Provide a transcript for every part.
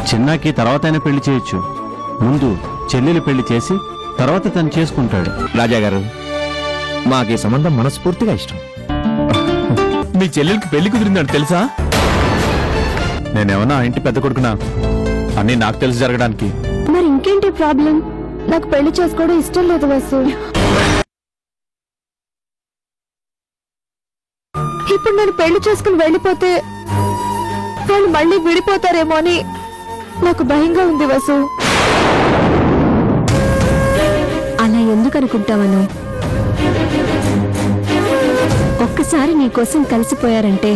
చిన్నాకి తర్వాతైనా పెళ్లి చేయొచ్చు. ముందు చెల్లెలు పెళ్లి చేసి తర్వాత తను చేసుకుంటాడు. రాజాగారు, మాకు ఈ సంబంధం మనస్ఫూర్తిగా ఇష్టం. మీ చెల్లెలకి పెళ్లి కుదిరిందని తెలుసా? నేనేమన్నా ఇంటి పెద్ద కొడుకునా? అన్నీ నాకు తెలిసి జరగడానికి. మరి ఇంకేంటి ప్రాబ్లం? నాకు పెళ్లి చేసుకోవడం ఇష్టం లేదు వసు. ఇప్పుడు నేను పెళ్లి చేసుకుని వెళ్ళిపోతే వాళ్ళు మళ్ళీ విడిపోతారేమో అని నాకు భయంగా ఉంది వసు. అలా ఎందుకు అనుకుంటావను? ఒక్కసారి నీకోసం కలిసిపోయారంటే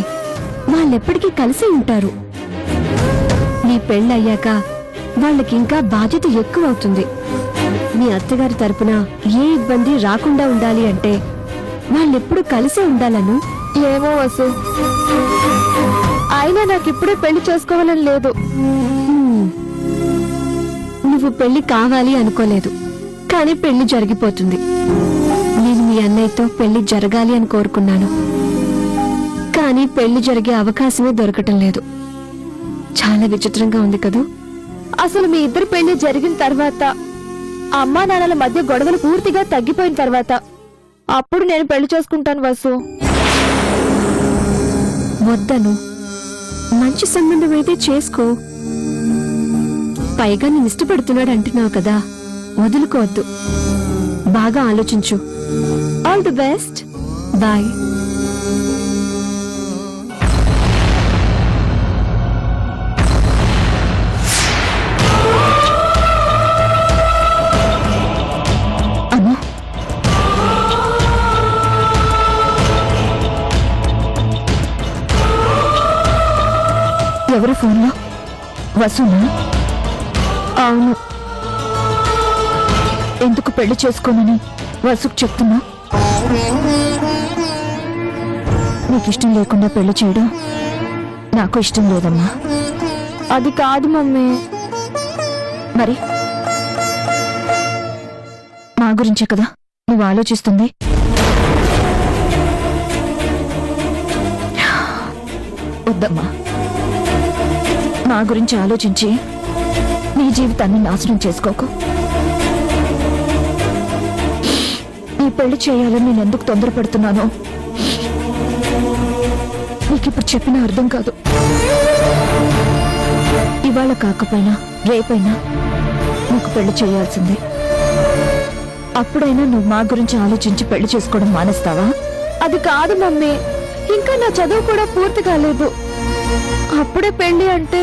వాళ్ళెప్పటికీ కలిసి ఉంటారు. నీ పెళ్ళయ్యాక వాళ్ళకింకా బాధ్యత ఎక్కువ అవుతుంది. మీ అత్తగారి తరపున ఏ ఇబ్బంది రాకుండా ఉండాలి అంటే వాళ్ళెప్పుడు కలిసే ఉండాలను. ఏమో వసు, అయినా నాకిప్పుడే పెళ్లి చేసుకోవాలని లేదు. నువ్వు పెళ్లి కావాలి అనుకోలేదు, కానీ పెళ్లి జరిగిపోతుంది. నేను మీ అన్నయ్యతో పెళ్లి జరగాలి అని కోరుకున్నాను, కానీ పెళ్లి జరిగే అవకాశమే దొరకటం లేదు. చాలా విచిత్రంగా ఉంది కదూ? అసలు మీ ఇద్దరు పెళ్లి జరిగిన తర్వాత, అమ్మా నాన్నల మధ్య గొడవలు పూర్తిగా తగ్గిపోయిన తర్వాత అప్పుడు నేను పెళ్లి చేసుకుంటాను వసు. వద్దను, మంచి సంబంధం అయితే చేసుకో. పైగా నేను ఇష్టపడుతున్నాడు అంటున్నావు కదా, వదులుకోవద్దు. బాగా ఆలోచించు. All the best. బాయ్. ఎవరి ఫోన్లో? వసునా? అవును. ఎందుకు పెళ్లి చేసుకోనని వసుకు చెప్తున్నా? నీకు ఇష్టం లేకుండా పెళ్లి చేయడం నాకు ఇష్టం లేదమ్మా. అది కాదు మమ్మీ. మరి మా గురించే కదా నువ్వు ఆలోచిస్తుంది? వద్దమ్మా, నా గురించి ఆలోచించి నీ జీవితాన్ని నాశనం చేసుకోకు. నీ పెళ్లి చేయాలని నేను ఎందుకు తొందరపడుతున్నానో నీకిప్పుడు చెప్పినా అర్థం కాదు. ఇవాళ కాకపోయినా రేపైనా నీకు పెళ్లి చేయాల్సిందే. అప్పుడైనా నువ్వు మా గురించి ఆలోచించి పెళ్లి చేసుకోవడం మానేస్తావా? అది కాదు మమ్మీ, ఇంకా నా చదువు కూడా పూర్తి కాలేదు. అప్పుడే పెళ్లి అంటే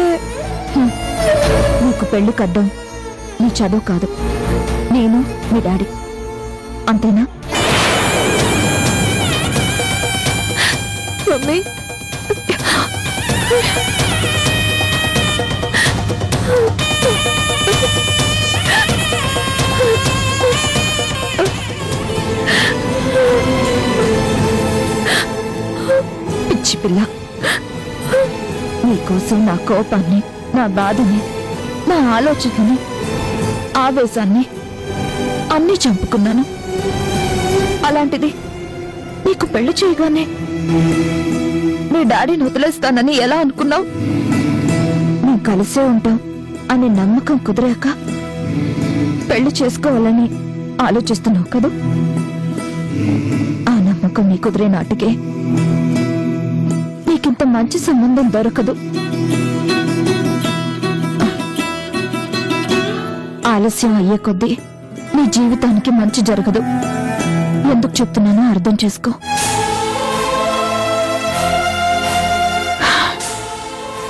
నీకు పెళ్లి కడ్డం నీ చదువు కాదు, నేను మీ డాడీ. అంతేనా మమ్మీ? పిచ్చి పిల్ల, నీకోసం నా కోపాన్ని, నా బాధని, నా ఆలోచనని, ఆవేశాన్ని అన్నీ చంపుకున్నాను. అలాంటిది నీకు పెళ్లి చేయగానే నీ డాడీని వదిలేస్తానని ఎలా అనుకున్నావు? నువ్వు కలిసే ఉంటావు అనే నమ్మకం కుదిరాక పెళ్లి చేసుకోవాలని ఆలోచిస్తున్నావు కదా? ఆ నమ్మకం నీ కుదిరే నాటికే నీకింత మంచి సంబంధం దొరకదు. ఆలస్యం అయ్యే కొద్దీ నీ జీవితానికి మంచి జరగదు. ఎందుకు చెప్తున్నానో అర్థం చేసుకో.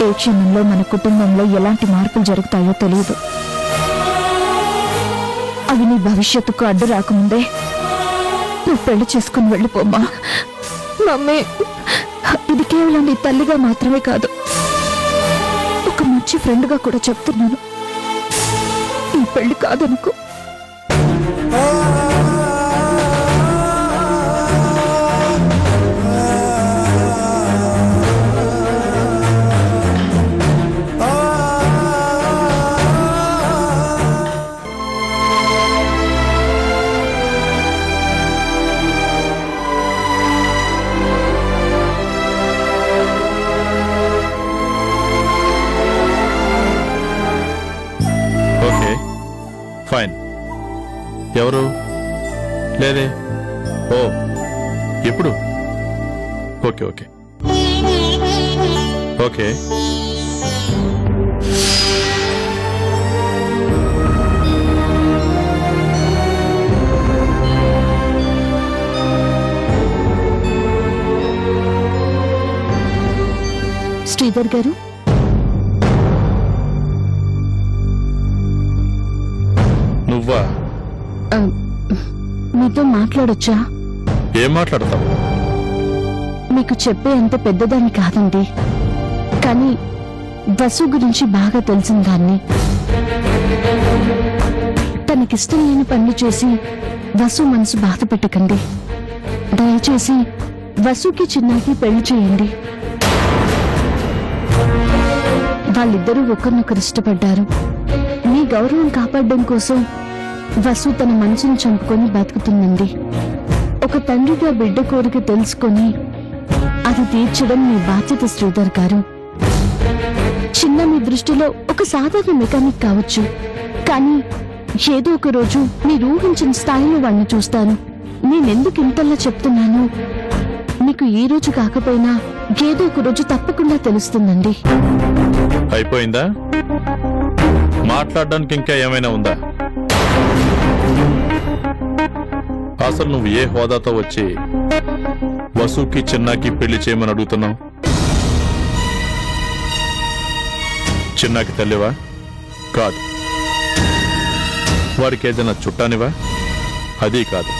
ఏ క్షణంలో మన కుటుంబంలో ఎలాంటి మార్పులు జరుగుతాయో తెలియదు. అవి నీ భవిష్యత్తుకు అడ్డు రాకముందే నువ్వు పెళ్లి చేసుకుని వెళ్ళిపోమ్మా. మమ్మీ, ఇది కేవలం నీ తల్లిగా మాత్రమే కాదు, ఒక మంచి ఫ్రెండ్గా కూడా చెప్తున్నాను. ఈ పెళ్లి కాదనుకో. ఫైన్. ఎవరు? లేదే. ఓ, ఎప్పుడు? Okay okay okay. శ్రీధర్ గారు, నువ్వా? మీతో మాట్లాడొచ్చా? ఏం మాట్లాడతావు? మీకు చెప్పే అంత పెద్దదాన్ని కాదండి, కానీ వసు గురించి బాగా తెలిసిన దాన్ని. తనకిష్టం లేని పనులు చేసి వసు మనసు బాధ పెట్టకండి. దయచేసి వసుకి చిన్నాకి పెళ్లి చేయండి. వాళ్ళిద్దరూ ఒకరినొకరు ఇష్టపడ్డారు. మీ గౌరవం కాపాడడం కోసం వసు తన మనసును చంపుకొని బతుకుతుందండి. ఒక తండ్రిగా బిడ్డ కోరిక తెలుసుకొని అది తీర్చడం మీ బాధ్యత శ్రీధర్ గారు. చిన్న మీ దృష్టిలో ఒక సాధారణ మెకానిక్ కావచ్చు, కానీ ఏదో ఒక రోజు మీరు ఊహించిన స్థాయిలో వాడిని చూస్తాను. నేనెందుకు ఇంతలా చెప్తున్నాను, మీకు ఈ రోజు కాకపోయినా ఏదో ఒక రోజు తప్పకుండా తెలుస్తుందండి. అయిపోయిందా? మాట్లాడడానికి ఇంకా ఏమైనా ఉందా? అసలు నువ్వు ఏ హోదాతో వచ్చి వసుకి చిన్నాకి పెళ్లి చేయమని అడుగుతున్నావు? చిన్నాకి తల్లివా? కాదు. వాడికి ఏదైనా చుట్టానివా? అది కాదు.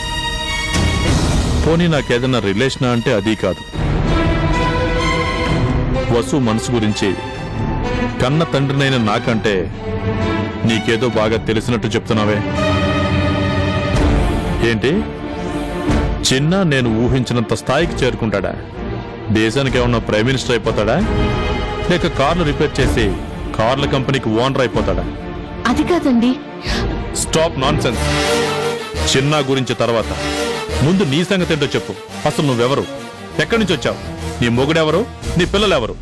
పోనీ నాకేదైనా రిలేషనా అంటే అది కాదు. వసు మనసు గురించి కన్న తండ్రినైన నాకంటే నీకేదో బాగా తెలిసినట్టు చెప్తున్నావే. ఏంటి? చిన్న నేను ఊహించినంత స్థాయికి చేరుకుంటాడా? దేశానికి ఏమన్నా ప్రైమ్ మినిస్టర్ అయిపోతాడా? లేక కార్లు రిపేర్ చేసి కార్ల కంపెనీకి ఓనర్ అయిపోతాడా? అది కాదండి. Stop non sense. చిన్న గురించి తర్వాత ముందు నీ సంగతి ఏంటో చెప్పు. అసలు నువ్వెవరు? ఎక్కడి నుంచి వచ్చావు? నీ మొగుడెవరు? నీ పిల్లలెవరు?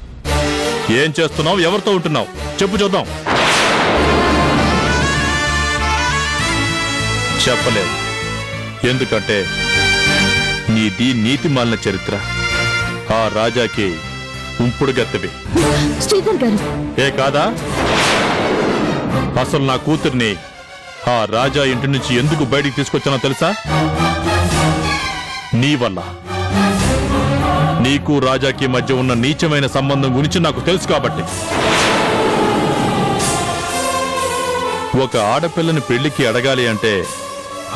ఏం చేస్తున్నావు? ఎవరితో ఉంటున్నావు? చెప్పు చూద్దాం. చెప్పలేవు. ఎందుకంటే నీది నీతి మాలిన చరిత్ర. ఆ రాజాకి ఉంపుడు గత్తెవి. శ్రీధర్ గారు, ఏ కాదా? అసలు నా కూతుర్ని ఆ రాజా ఇంటి నుంచి ఎందుకు బయటికి తీసుకొచ్చానో తెలుసా? నీ వల్ల. నీకు రాజాకి మధ్య ఉన్న నీచమైన సంబంధం గురించి నాకు తెలుసు కాబట్టి. ఒక ఆడపిల్లని పెళ్లికి అడగాలి అంటే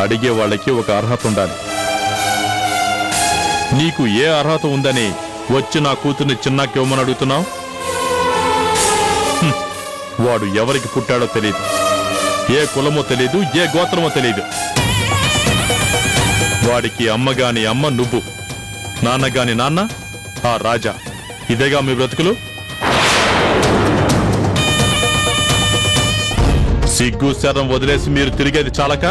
అడిగే వాళ్ళకి ఒక అర్హత ఉండాలి. నీకు ఏ అర్హత ఉందని వచ్చి నా కూతుర్ని చిన్నాకి ఇవ్వమని అడుగుతున్నావు? వాడు ఎవరికి పుట్టాడో తెలియదు, ఏ కులమో తెలియదు, ఏ గోత్రమో తెలియదు. వాడికి అమ్మగాని అమ్మ నువ్వు, నాన్నగాని నాన్న ఆ రాజా. ఇదేగా మీ బ్రతుకులు? సిగ్గు శరం వదిలేసి మీరు తిరిగేది చాలక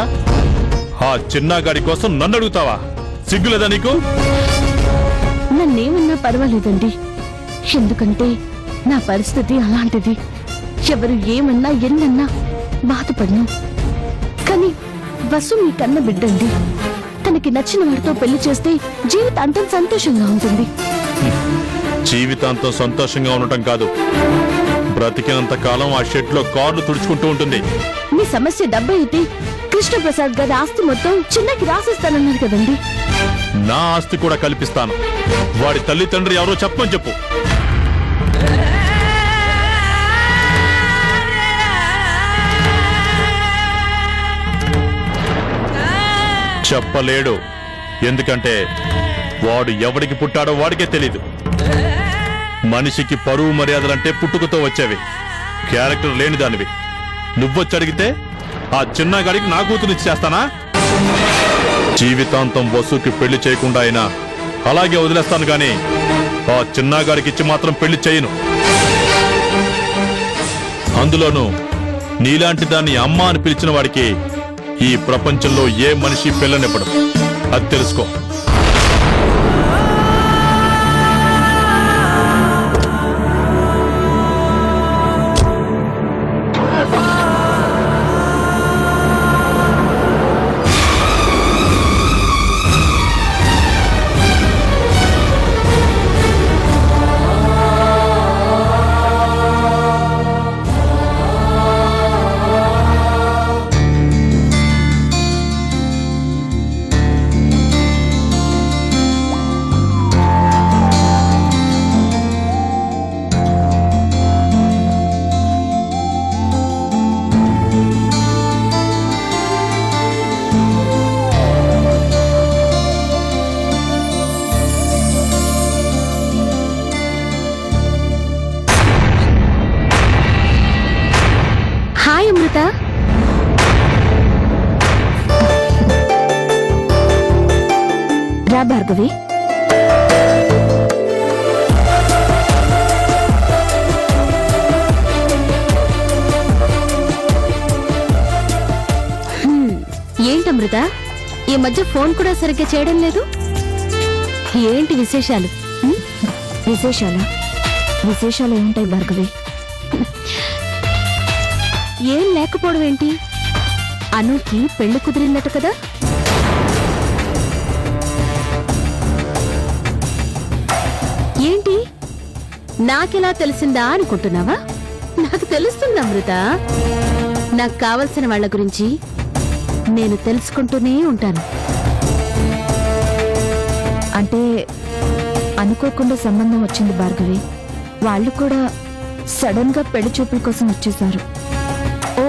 ఆ చిన్నగాడి కోసం నన్ను అడుగుతావా? సిగ్గులేదా నీకు? నన్నేమన్నా పర్వాలేదండి, ఎందుకంటే నా పరిస్థితి అలాంటిది. ఎవరు ఏమన్నా ఎన్నన్నా బాధపడను. కానీ వసు మీ కన్న బిడ్డండి. తనకి నచ్చిన వాడితో పెళ్లి చేస్తే జీవితాంతం సంతోషంగా ఉంటుంది. జీవితాంతం సంతోషంగా ఉండటం కాదు, బ్రతికినంత కాలం ఆ షెడ్ లో కార్లు తుడుచుకుంటూ ఉంటుంది. మీ సమస్య డబ్బు అయితే కృష్ణప్రసాద్ గారి ఆస్తి మొత్తం చిన్నకి రాసిస్తానన్నారు కదండి. నా ఆస్తి కూడా కల్పిస్తాను. వాడి తల్లిదండ్రి ఎవరో చెప్పమని చెప్పు. చెప్పలేడు. ఎందుకంటే వాడు ఎవడికి పుట్టాడో వాడికే తెలీదు. మనిషికి పరువు మర్యాదలంటే పుట్టుకతో వచ్చేవి, క్యారెక్టర్ లేని దానివి. నువ్వొచ్చి అడిగితే ఆ చిన్నగాడికి నా కూతురిచ్చి చేస్తానా? జీవితాంతం వసుకి పెళ్లి చేయకుండా అయినా అలాగే వదిలేస్తాను గాని ఆ చిన్నగాడికి ఇచ్చి మాత్రం పెళ్లి చేయను. అందులోనూ నీలాంటి దాన్ని అమ్మ అని పిలిచిన వాడికి ఈ ప్రపంచంలో ఏ మనిషి పిల్లనివ్వడు. అది తెలుసుకో. హాయ్ అమృత. రా భార్గవి. ఏంటమృత, ఈ మధ్య ఫోన్ కూడా సరిగ్గా చేయడం లేదు. ఏంటి విశేషాలు? విశేషాలు ఏముంటాయి భార్గవి? ఏం లేకపోవడం ఏంటి? అనుకి పెళ్లి కుదిరిందట కదా? ఏంటి నాకెలా తెలిసిందా అనుకుంటున్నావా? నాకు తెలుస్తుంది అమృత. నాకు కావలసిన వాళ్ళ గురించి నేను తెలుసుకుంటూనే ఉంటాను. అంటే అనుకోకుండా సంబంధం వచ్చింది భార్గవి. వాళ్ళు కూడా సడన్ గా పెళ్లి చూపుల కోసం వచ్చేసారు. ఓ,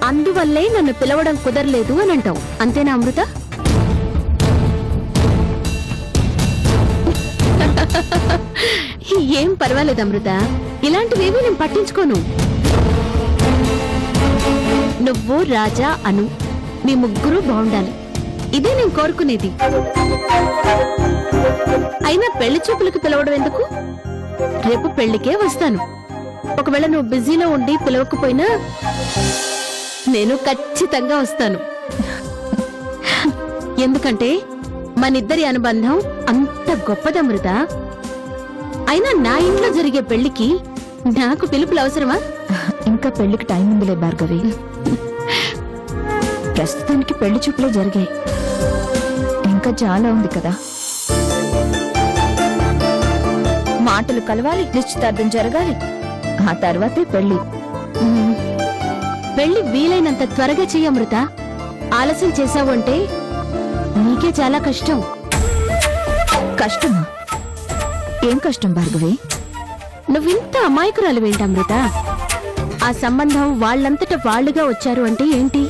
అందువల్లే నన్ను పిలవడం కుదరలేదు అని అంటావు, అంతేనా అమృత? ఏం పర్వాలేదు అమృత, ఇలాంటివేమీ నేను పట్టించుకోను. నువ్వు, రాజా, అను మీ ముగ్గురు బాగుండాలి. ఇదే నేను కోరుకునేది. అయినా పెళ్లి చూపులకు పిలవడం ఎందుకు? రేపు పెళ్లికే వస్తాను. ఒకవేళ నువ్వు బిజీలో ఉండి పిలవకపోయినా నేను ఖచ్చితంగా వస్తాను. ఎందుకంటే మనిద్దరి అనుబంధం అంత గొప్పదమృత. అయినా నా ఇంట్లో జరిగే పెళ్లికి నాకు పిలుపులు అవసరమా? ఇంకా పెళ్లికి టైం ఉందిలే భార్గవి. ప్రస్తుతానికి పెళ్లి చూపులే జరిగాయి, ఇంకా చాలా ఉంది కదా. మాటలు కలవాలి, నిశ్చితార్థం జరగాలి, ఆ తర్వాతే పెళ్లి. పెళ్లి వీలైనంత త్వరగా చెయ్యి అమృత. ఆలస్యం చేశావు అంటే నీకే చాలా కష్టం. కష్టమా? ఏం కష్టం భార్గవి? నువ్వింత అమాయకురాలు అమృత. ఆ సంబంధం వాళ్ళంతట వాళ్ళుగా వచ్చారు అంటే ఏంటి?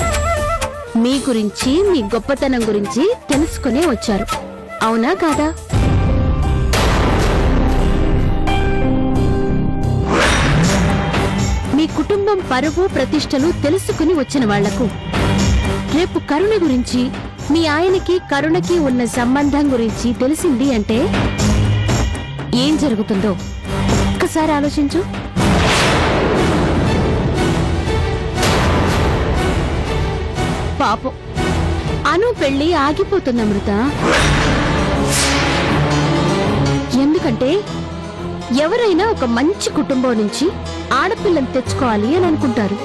మీ గురించి, మీ గొప్పతనం గురించి తెలుసుకునే వచ్చారు, అవునా కాదా? మీ కుటుంబం పరువు ప్రతిష్టలు తెలుసుకుని వచ్చిన వాళ్లకు రేపు కరుణ గురించి, మీ ఆయనకి కరుణకి ఉన్న సంబంధం గురించి తెలిసింది అంటే ఏం జరుగుతుందో ఒక్కసారి ఆలోచించు. పాపం అను పెళ్లి ఆగిపోతుంది అమృత. ఎందుకంటే ఎవరైనా ఒక మంచి కుటుంబం నుంచి ఆడపిల్లని తెచ్చుకోవాలి అని అనుకుంటారు.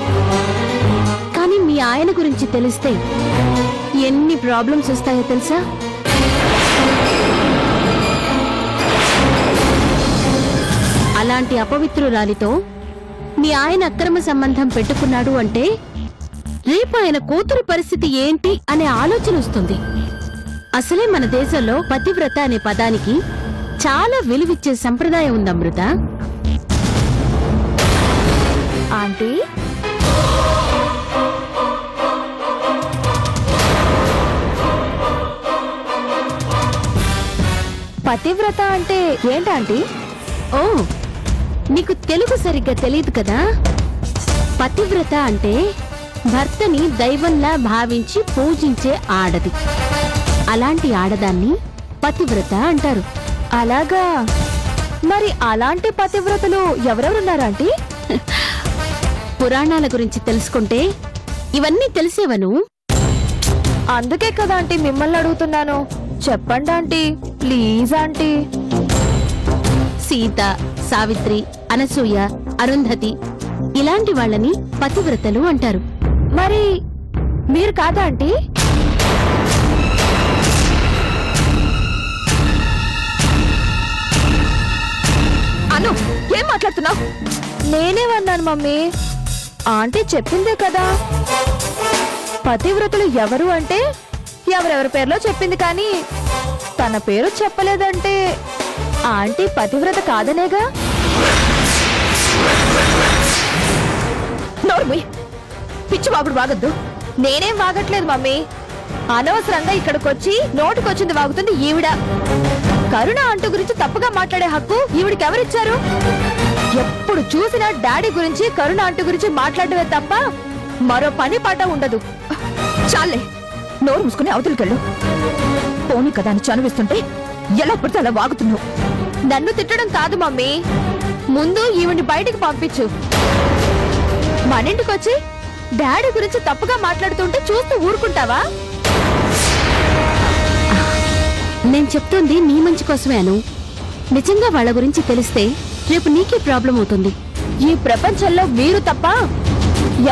కానీ మీ ఆయన గురించి తెలిస్తే ఎన్ని ప్రాబ్లమ్స్ వస్తాయో తెలుసా? అలాంటి అపవిత్రురాలితో మీ ఆయన అక్రమ సంబంధం పెట్టుకున్నాడు అంటే రేపు ఆయన కూతురు పరిస్థితి ఏంటి అనే ఆలోచన వస్తుంది. అసలే మన దేశంలో పతివ్రత అనే పదానికి చాలా విలువిచ్చే సంప్రదాయం ఉంది అమృత. ఆంటీ, పతివ్రత అంటే ఏంటంటీ? ఓ, నీకు తెలుగు సరిగ్గా తెలియదు కదా. పతివ్రత అంటే భర్తని దైవంలా భావించి పూజించే ఆడది. అలాంటి ఆడదాన్ని పతివ్రత అంటారు. అలాగా? మరి అలాంటి పతివ్రతలు ఎవరెవరున్నారు ఆంటీ? పురాణాల గురించి తెలుసుకుంటే ఇవన్నీ తెలిసేవను. అందుకే కదా ఆంటీ మిమ్మల్ని అడుగుతున్నాను. చెప్పండి aunty, please aunty. Sita, Savitri, Anasuya, Arundhati ఇలాంటి వాళ్ళని పతివ్రతలు అంటారు. మరి మీరు కాదా ఆంటీ? అను, ఏం మాట్లాడుతున్నావు? నేనేమన్నాను మమ్మీ? ఆంటీ చెప్పిందే కదా. పతివ్రతలు ఎవరు అంటే ఎవరెవరి పేర్లో చెప్పింది, కానీ తన పేరు చెప్పలేదంటే ఆంటీ పతివ్రత కాదనేగా. నోర్మి, పిచ్చి వాగుడు వాగద్దు. నేనేం వాగట్లేదు మమ్మీ. అనవసరంగా ఇక్కడికొచ్చి నోటుకొచ్చింది వాగుతుంది ఈవిడ. కరుణ అంటూ గురించి తప్పుగా మాట్లాడే హక్కు ఈవిడికి ఎవరిచ్చారు? ఎప్పుడు చూసినా డాడీ గురించి, కరుణ అంటూ గురించి మాట్లాడమే తప్ప మరో పని పాట ఉండదు. చాలే, నోరు మూసుకుని అవతలికెళ్ళు. పోనీ కదా అని చనువిస్తుంటే ఎలా పడితే అలా వాగుతున్నావు. నన్ను తిట్టడం కాదు మమ్మీ, ముందు ఈవిని బయటికి పంపించు. మన ఇంటికి వచ్చి డాడీ గురించి తప్పుగా మాట్లాడుతుంటే చూస్తూ ఊరుకుంటావా? నేను చెప్తుంది నీ మంచి కోసమే అను. నిజంగా వాళ్ళ గురించి తెలిస్తే రేపు నీకే ప్రాబ్లం అవుతుంది. ఈ ప్రపంచంలో మీరు తప్ప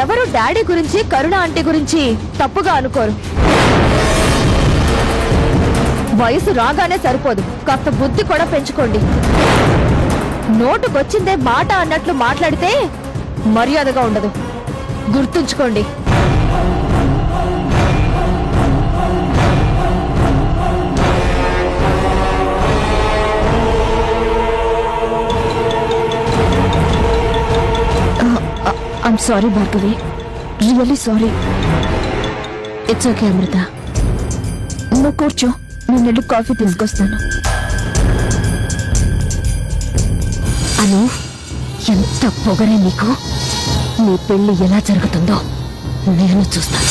ఎవరు డాడీ గురించి, కరుణ ఆంటీ గురించి తప్పుగా అనుకోరు. వయసు రాగానే సరిపోదు, కాస్త బుద్ధి కూడా పెంచుకోండి. నోటుకొచ్చిందే మాట అన్నట్లు మాట్లాడితే మర్యాదగా ఉండదు, గుర్తుంచుకోండి. I'm sorry Bhargavi, really sorry. It's okay Amrutha. నువ్వు కూర్చో, నేను వెళ్ళి కాఫీ తీసుకొస్తాను. అను, ఎంత పొగరే నీకు. నీ పెళ్లి ఎలా జరుగుతుందో నేను చూస్తాను.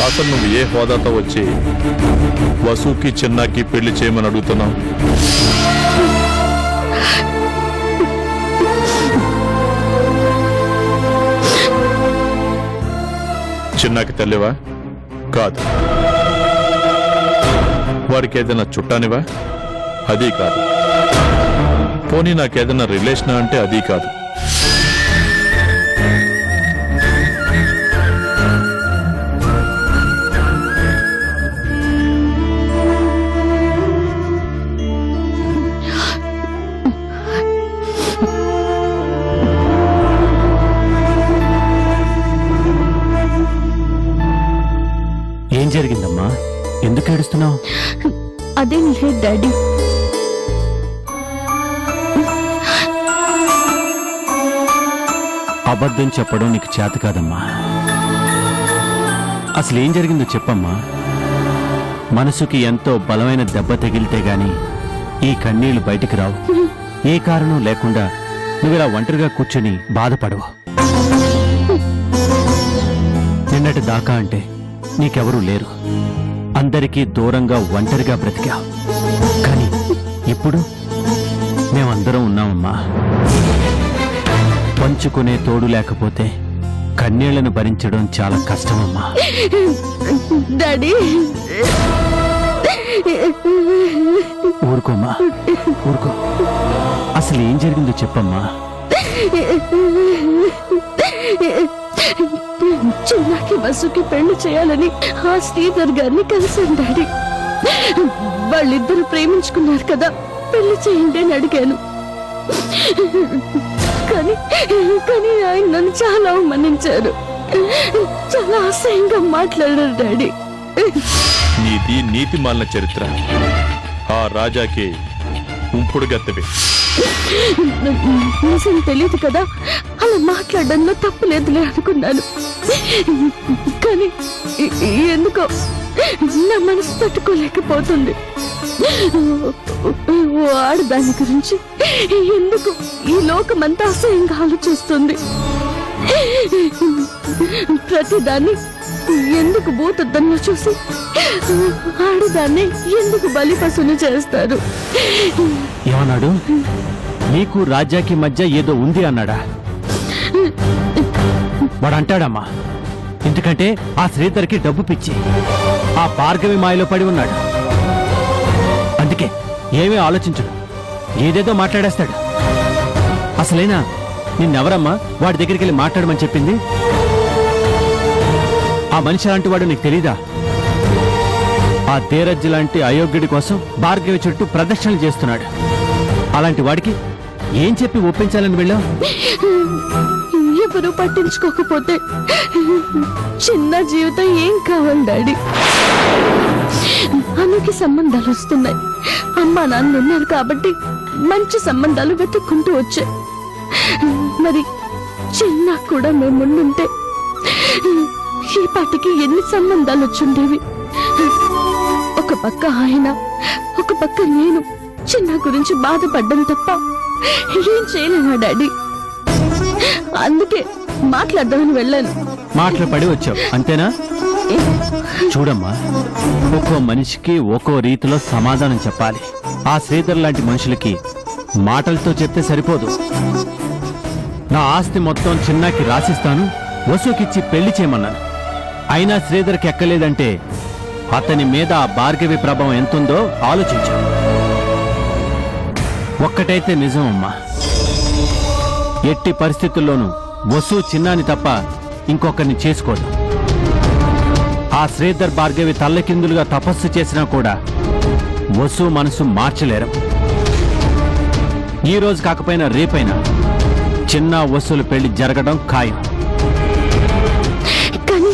అసలు నువ్వు ఏ హోదాతో వచ్చి వసుకి చిన్నాకి పెళ్లి చేయమని అడుగుతున్నావు? చిన్నాకి తల్లివా? కాదు. వాడికి ఏదైనా చుట్టానివా? అది కాదు. పోనీ నాకేదైనా రిలేషనా అంటే అది కాదు. ఏం జరిగిందమ్మా? ఎందుకు ఏడుస్తున్నావు? అదేం లేదు డాడీ. అబద్ధం చెప్పడం నీకు చేత కాదమ్మా. అసలు ఏం జరిగిందో చెప్పమ్మా. మనసుకి ఎంతో బలమైన దెబ్బ తగిలితే గాని ఈ కన్నీళ్లు బయటికి రావు. ఏ కారణం లేకుండా నువ్విలా ఒంటరిగా కూర్చొని బాధపడవు. నిన్నటి దాకా అంటే నీకెవరూ లేరు, అందరికీ దూరంగా ఒంటరిగా బ్రతికావు. కానీ ఇప్పుడు మేమందరం ఉన్నామమ్మా. పంచుకునే తోడు లేకపోతే కన్నీళ్లను భరించడం చాలా కష్టమమ్మా. డాడీ, ఊరుకోమ్మా, ఊరుకో. అసలు ఏం జరిగిందో చెప్పమ్మా. చిన్నాకి వసుకి పెళ్లి చేయాలని ఆ శ్రీధర్ గారిని కలిసాను డాడీ. వాళ్ళిద్దరూ ప్రేమించుకున్నారు కదా, పెళ్లి చేయండి అని అడిగాను. కానీ ఆయన నన్ను చాలా అవమానించారు, చాలా అసహ్యంగా మాట్లాడారు డాడీ. నీది నీతి మాలిన చరిత్ర. ఆ రాజాకి ఉంపుడు గత్తవి. నిజం తెలియదు కదా, అలా మాట్లాడడంలో తప్పులేదులే అనుకున్నాను. కానీ ఎందుకో నా మనసు తట్టుకోలేకపోతుంది. ఓ ఆడదాని గురించి ఎందుకు ఈ లోకమంతా అసహ్యంగా ఆలోచిస్తుంది. ప్రతిదాన్ని ఎందుకు భూతద్దంలో చూసి ఆడదాన్ని ఎందుకు బలిపశుని చేస్తారు? ఏమన్నాడు? నీకు రాజాకి మధ్య ఏదో ఉంది అన్నాడా? వాడు అంటాడమ్మా. ఎందుకంటే ఆ శ్రీధర్కి డబ్బు పిచ్చి, ఆ భార్గవి మాయలో పడి ఉన్నాడు. అందుకే ఏమీ ఆలోచించడు, ఏదేదో మాట్లాడేస్తాడు. అసలైనా నిన్నెవరమ్మా వాడి దగ్గరికి వెళ్ళి మాట్లాడమని చెప్పింది? ఆ మనిషి లాంటి వాడు నీకు తెలీదా? ఆ ధీరజ్ లాంటి అయోగ్యుడి కోసం భార్గవి చుట్టూ ప్రదక్షిణలు చేస్తున్నాడు. అలాంటి వాడికి ఏం చెప్పి ఒప్పించాలని వెళ్ళావు? ఎవరు పట్టించుకోకపోతే చిన్న జీవితం ఏం కావాలి డాడీ? అన్నకి సంబంధాలు వస్తున్నాయి. అమ్మా నాన్న ఉన్నారు కాబట్టి మంచి సంబంధాలు వెతుక్కుంటూ వచ్చాయి. మరి చిన్న కూడా మేము ముందుంటే పాటికి ఎన్ని సంబంధాలు వచ్చుండేవి. ఒక పక్క ఆయన, ఒక పక్క నేను చిన్న గురించి బాధపడ్డం తప్ప ఏం చేయలేనా డాడీ? అందుకే మాట్లాడదామని వెళ్ళాను. మాటలు పడి వచ్చావు అంతేనా? చూడమ్మా, ఒక్కో మనిషికి ఒక్కో రీతిలో సమాధానం చెప్పాలి. ఆ శ్రీధర్ లాంటి మనుషులకి మాటలతో చెప్తే సరిపోదు. నా ఆస్తి మొత్తం చిన్నాకి రాసిస్తాను, వసుకిచ్చి పెళ్లి చేయమన్నాను. అయినా శ్రీధర్కి ఎక్కలేదంటే అతని మీద ఆ భార్గవి ప్రభావం ఎంతుందో ఆలోచించు. ఒక్కటైతే నిజం అమ్మా, ఎట్టి పరిస్థితుల్లోనూ వసు చిన్నాని తప్ప ఇంకొకరిని చేసుకోదు. ఆ శ్రీధర్ భార్గవి తల్లకిందులుగా తపస్సు చేసినా కూడా వసు మనసు మార్చలేరు. ఈ రోజు కాకపోయినా రేపైనా చిన్న వసులు పెళ్లి జరగడం ఖాయం. కానీ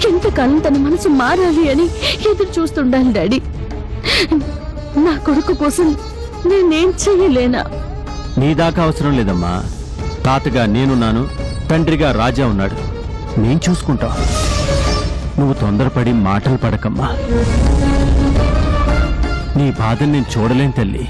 ఎంతకాలం తన మనసు మారాలి అని ఎదురు చూస్తుండాలి డాడీ. నా కొడుకు కోసం నేనేం చెయ్యలేనా? నీ దాకా అవసరం లేదమ్మా. తాతగా నేనున్నాను, తండ్రిగా రాజా ఉన్నాడు. నేను చూసుకుంటా. నువ్వు తొందరపడి మాటలు పడకమ్మా. నీ బాధను నేను చూడలేను తల్లి.